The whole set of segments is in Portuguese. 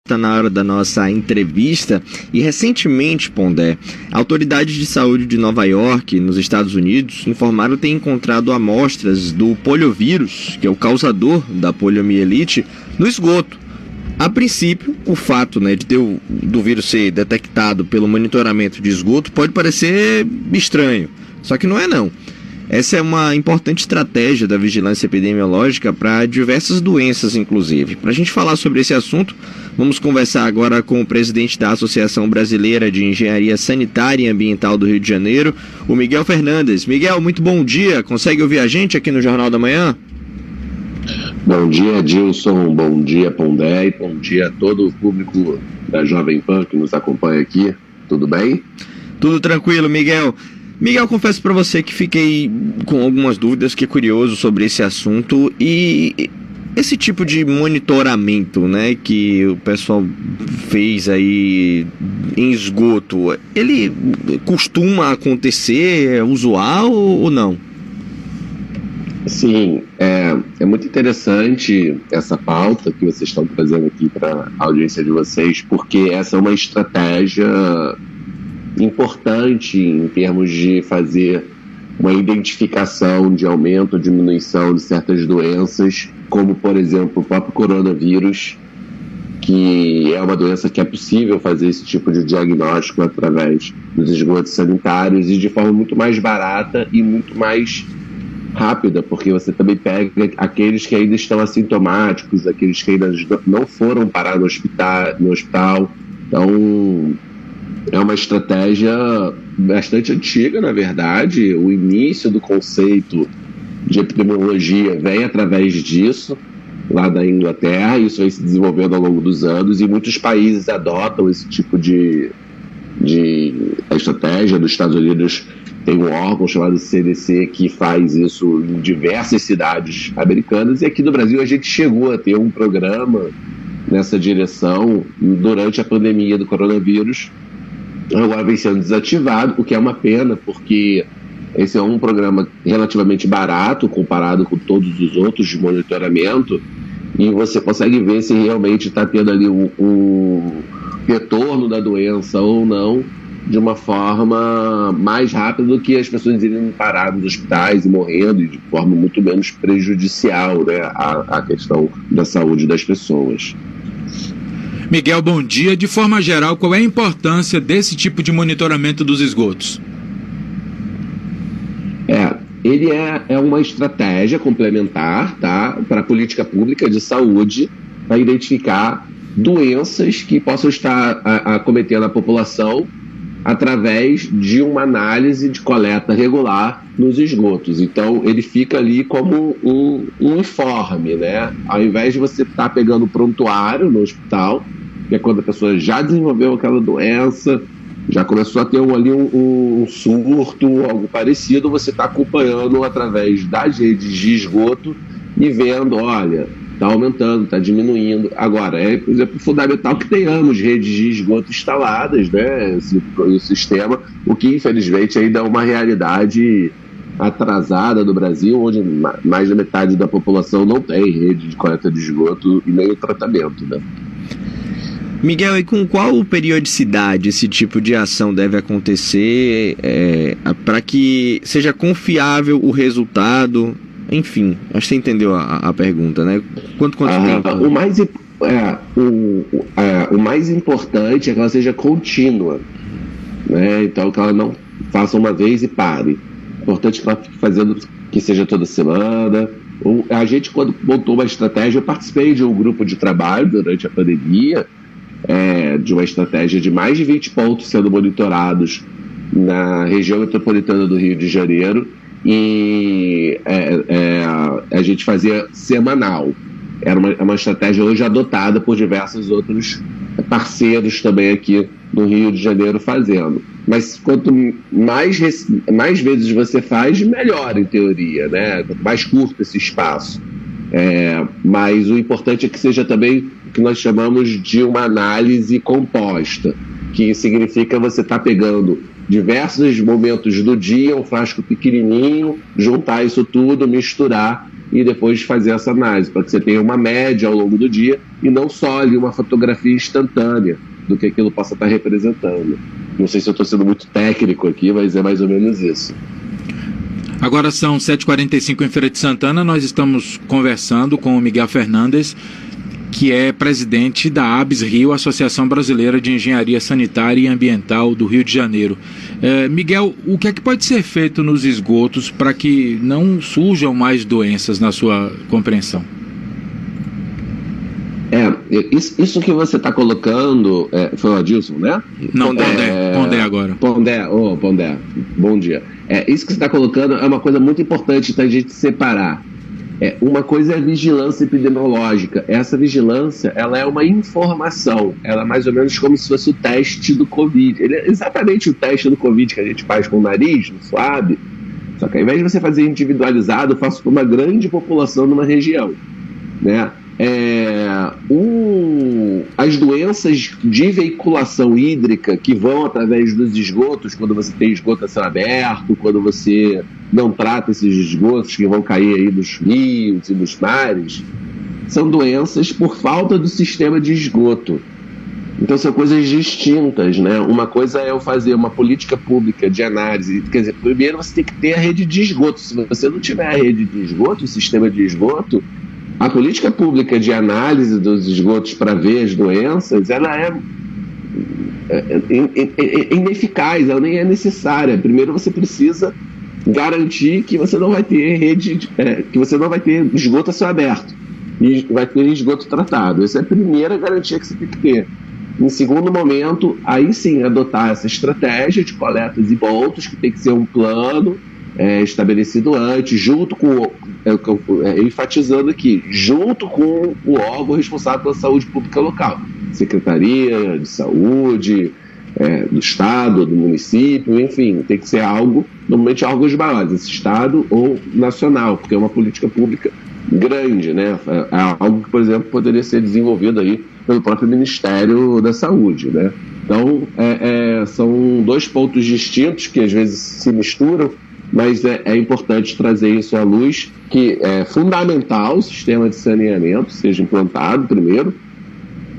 Está na hora da nossa entrevista e recentemente, Pondé, autoridades de saúde de Nova York, nos Estados Unidos, informaram ter encontrado amostras do poliovírus, que é o causador da poliomielite, no esgoto. A princípio, o fato do vírus ser detectado pelo monitoramento de esgoto pode parecer estranho, só que não é não. Essa é uma importante estratégia da vigilância epidemiológica para diversas doenças, inclusive. Para a gente falar sobre esse assunto, vamos conversar agora com o presidente da Associação Brasileira de Engenharia Sanitária e Ambiental do Rio de Janeiro, o Miguel Fernandes. Miguel, muito bom dia. Consegue ouvir a gente aqui no Jornal da Manhã? Bom dia, Dilson. Bom dia, Pondé. E bom dia a todo o público da Jovem Pan que nos acompanha aqui. Tudo bem? Tudo tranquilo, Miguel. Miguel, confesso para você que fiquei com algumas dúvidas, fiquei curioso sobre esse assunto e esse tipo de monitoramento, que o pessoal fez aí em esgoto, ele costuma acontecer, é usual ou não? Sim, é muito interessante essa pauta que vocês estão trazendo aqui para a audiência de vocês, porque essa é uma estratégia importante em termos de fazer uma identificação de aumento ou diminuição de certas doenças, como, por exemplo, o próprio coronavírus, que é uma doença que é possível fazer esse tipo de diagnóstico através dos esgotos sanitários e de forma muito mais barata e muito mais rápida, porque você também pega aqueles que ainda estão assintomáticos, aqueles que ainda não foram parar no hospital. Então, é uma estratégia bastante antiga, na verdade. O início do conceito de epidemiologia vem através disso, lá da Inglaterra. Isso vem se desenvolvendo ao longo dos anos e muitos países adotam esse tipo de estratégia. Nos Estados Unidos tem um órgão chamado CDC que faz isso em diversas cidades americanas, e aqui no Brasil a gente chegou a ter um programa nessa direção durante a pandemia do coronavírus. Agora vem sendo desativado, o que é uma pena, porque esse é um programa relativamente barato comparado com todos os outros de monitoramento, e você consegue ver se realmente está tendo ali um retorno da doença ou não de uma forma mais rápida do que as pessoas irem parar nos hospitais e morrendo, e de forma muito menos prejudicial, à questão da saúde das pessoas. Miguel, bom dia. De forma geral, qual é a importância desse tipo de monitoramento dos esgotos? Ele é uma estratégia complementar, para a política pública de saúde, para identificar doenças que possam estar acometendo a população através de uma análise de coleta regular nos esgotos. Então, ele fica ali como um informe, Ao invés de você estar pegando o prontuário no hospital, que é quando a pessoa já desenvolveu aquela doença, já começou a ter um surto, algo parecido, você está acompanhando através das redes de esgoto e vendo, olha, está aumentando, está diminuindo. Agora, por exemplo, fundamental que tenhamos redes de esgoto instaladas, esse sistema, o que infelizmente ainda é uma realidade atrasada no Brasil, onde mais da metade da população não tem rede de coleta de esgoto e nem o tratamento, Miguel, e com qual periodicidade esse tipo de ação deve acontecer para que seja confiável o resultado? Enfim, acho que você entendeu a pergunta, Quanto tempo? O mais importante é que ela seja contínua, Então, que ela não faça uma vez e pare. É importante que ela fique fazendo, que seja toda semana. A gente, quando montou uma estratégia, eu participei de um grupo de trabalho durante a pandemia, de uma estratégia de mais de 20 pontos sendo monitorados na região metropolitana do Rio de Janeiro, e a gente fazia semanal. Era uma estratégia hoje adotada por diversos outros parceiros também aqui no Rio de Janeiro fazendo. Mas quanto mais vezes você faz, melhor em teoria, Quanto mais curto esse espaço. Mas o importante é que seja também o que nós chamamos de uma análise composta, que significa você estar pegando diversos momentos do dia, um frasco pequenininho, juntar isso tudo, misturar e depois fazer essa análise, para que você tenha uma média ao longo do dia e não só ali uma fotografia instantânea do que aquilo possa estar representando. Não sei se eu estou sendo muito técnico aqui, mas é mais ou menos isso. Agora são 7h45 em Feira de Santana, nós estamos conversando com o Miguel Fernandes, que é presidente da ABS Rio, Associação Brasileira de Engenharia Sanitária e Ambiental do Rio de Janeiro. Miguel, o que é que pode ser feito nos esgotos para que não surjam mais doenças, na sua compreensão? Isso que você está colocando, foi o Adilson, né? Não, Pondé agora. Pondé, bom dia. Isso que você está colocando é uma coisa muito importante da gente separar. Uma coisa é a vigilância epidemiológica. Essa vigilância, ela é uma informação. Ela é mais ou menos como se fosse o teste do Covid. Ele é exatamente o teste do Covid que a gente faz com o nariz, no suave. Só que ao invés de você fazer individualizado, eu faço para uma grande população numa região, né? As doenças de veiculação hídrica que vão através dos esgotos, quando você tem esgoto a céu aberto, quando você não trata esses esgotos que vão cair aí dos rios e dos mares, são doenças por falta do sistema de esgoto. Então são coisas distintas, né? Uma coisa é eu fazer uma política pública de análise, quer dizer, primeiro você tem que ter a rede de esgoto. Se você não tiver a rede de esgoto, o sistema de esgoto, a política pública de análise dos esgotos para ver as doenças, ela é ineficaz, ela nem é necessária. Primeiro você precisa garantir que você não vai ter rede, que você não vai ter esgoto a céu aberto e vai ter esgoto tratado. Essa é a primeira garantia que você tem que ter. Em segundo momento, aí sim adotar essa estratégia de coletas e voltas, que tem que ser um plano estabelecido antes, junto com, enfatizando aqui, junto com o órgão responsável pela saúde pública local, Secretaria de Saúde, do Estado, do município, enfim, tem que ser algo, normalmente órgãos maiores, esse Estado ou nacional, porque é uma política pública grande, né? É algo que, por exemplo, poderia ser desenvolvido aí pelo próprio Ministério da Saúde, né? Então, são dois pontos distintos que às vezes se misturam, mas é importante trazer isso à luz, que é fundamental o sistema de saneamento seja implantado primeiro,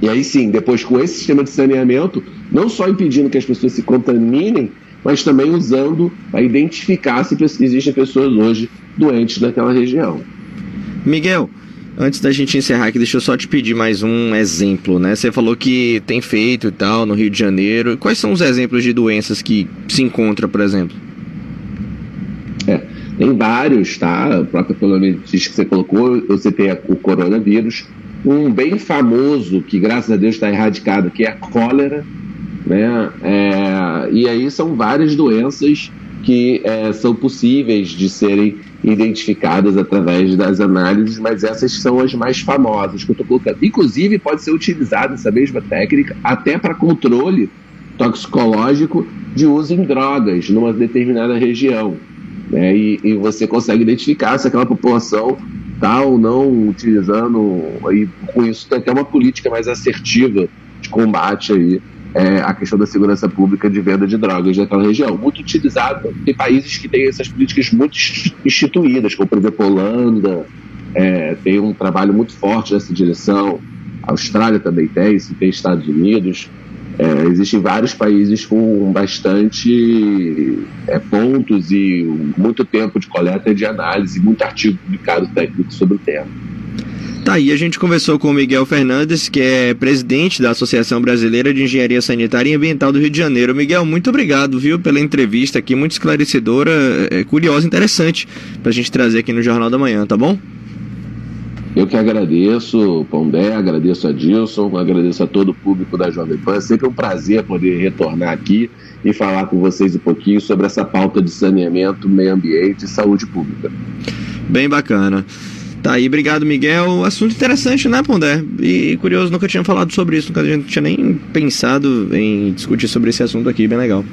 e aí sim, depois com esse sistema de saneamento, não só impedindo que as pessoas se contaminem, mas também usando para identificar se existem pessoas hoje doentes naquela região. Miguel, antes da gente encerrar aqui, deixa eu só te pedir mais um exemplo, né? Você falou que tem feito e tal no Rio de Janeiro. Quais são os exemplos de doenças que se encontra, por exemplo? Tem vários, tá? O próprio epidemiologista que você colocou, você tem o coronavírus, um bem famoso, que graças a Deus está erradicado, que é a cólera, né? E aí são várias doenças que são possíveis de serem identificadas através das análises, mas essas são as mais famosas que eu estou colocando. Inclusive, pode ser utilizada essa mesma técnica até para controle toxicológico de uso em drogas numa determinada região. E você consegue identificar se aquela população está ou não utilizando, e com isso tem até uma política mais assertiva de combate aí, a questão da segurança pública de venda de drogas naquela região. Muito utilizado, tem países que têm essas políticas muito instituídas, como por exemplo a Holanda, tem um trabalho muito forte nessa direção, a Austrália também tem Estados Unidos. Existem vários países com bastante pontos e muito tempo de coleta e de análise, muito artigo publicado técnico sobre o tema. Tá aí, a gente conversou com o Miguel Fernandes, que é presidente da Associação Brasileira de Engenharia Sanitária e Ambiental do Rio de Janeiro. Miguel, muito obrigado, viu, pela entrevista aqui, muito esclarecedora, curiosa, interessante, pra gente trazer aqui no Jornal da Manhã, tá bom? Eu que agradeço, Pondé, agradeço a Adilson, agradeço a todo o público da Jovem Pan. É sempre um prazer poder retornar aqui e falar com vocês um pouquinho sobre essa pauta de saneamento, meio ambiente e saúde pública. Bem bacana. Tá aí, obrigado, Miguel. Assunto interessante, né, Pondé? E curioso, nunca tinha falado sobre isso, nunca tinha nem pensado em discutir sobre esse assunto aqui, bem legal.